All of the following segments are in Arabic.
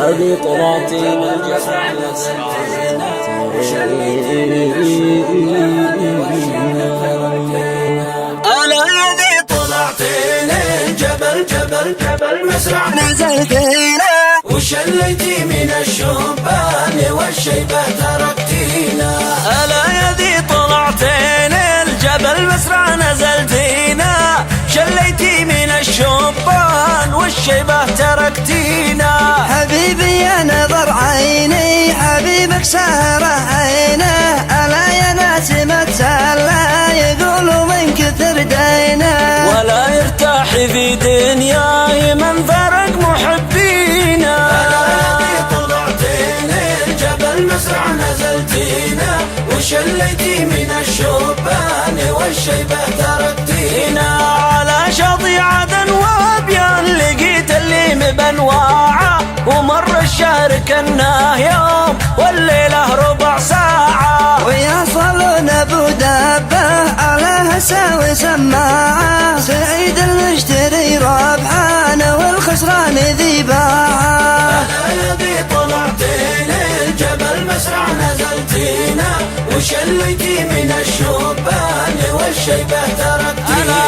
هذه طلعتي من الجبل أنا هذه طلعتي من جبل مسرع نزلتينا وشليتي من الشبان والشيبة تركتينا. ألا يدي طلعتين الجبل مسرع نزلتينا شليتي من الشبان والشيبة تركتينا. حبيبي يا نظر عيني حبيبك سهره عينه ألا يا ناس متسلى يقولوا من كثر دينا ولا يرتاح في دنياي من فرق محبينا. مسرع نزلتينا وشليتي من الشبان والشيبة تركتينا. على شاطئ عدن وابيان لقيت اللي مبنواعه ومر الشهر كناه يوم والليلة ربع ساعة. ويصلون ابو دابه على هساوي سماعه سعيد المشتري ربحان والخسران ذي باعه. مسرع نزلتينا وشليتي من الشبان والشيبة تركتينا.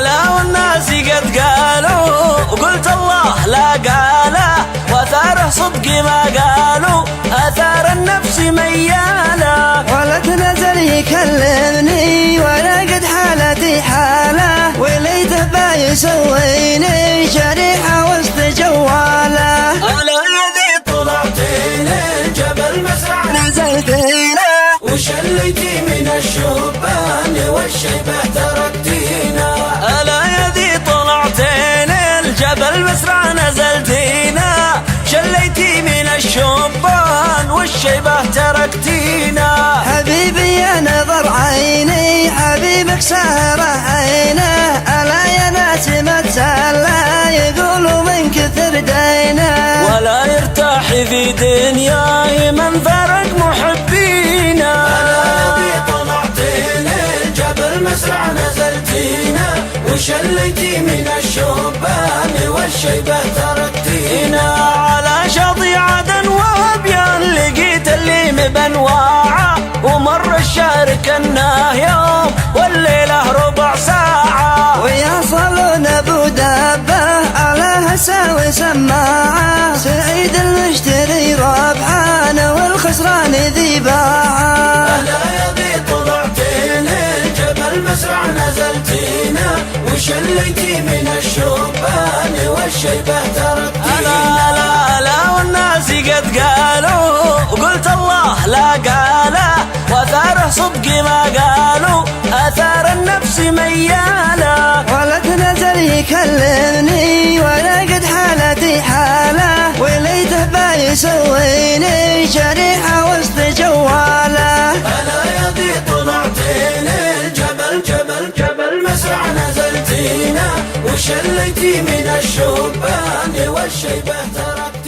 لا والناس قد قالوا وقلت الله لا قاله وثاره صدقي ما قالوا اثار النفس مياله. ولد نزل يكلمني وانا قد حالتي حاله وليته بايسويني شريحه وسط جواله. وشليتي من الشبان والشيبة تركتينا. ألا يدي طلعتين الجبل مسرع نزلتينا شليتي من الشبان والشيبة تركتينا. حبيبي يا نظر عيني حبيبك سهره عينه ألا يا ناس متسلى يقولوا من كثر دينا ولا يرتاح في دنياي من فرق محبينا. مسرع نزلتينا وشليتي من الشبان والشيبة تركتينا. على شاطئ عدن وابيان لقيت اللي مبنواعه ومر الشهر كناه يوم والليلة ربع ساعة. ويصلون ابو دابه على هساوي سماعه سعيد المشتري ربحان والخسران ذي باعه. مسرع نزلتينا وشليتي من الشبان والشيبة تركتينا. لا والناس قد قالوا وقلت الله لا قاله وثاره صدقي ما قالوا اثار النفس مياله. ولد نزل يكلمني وانا قد حالتي حاله وليته بايسويني شريحه وسط جواله. ألا يدي طلعتين جبل مسرع نزلتينا وشليتي من الشبان والشيبة تركتينا.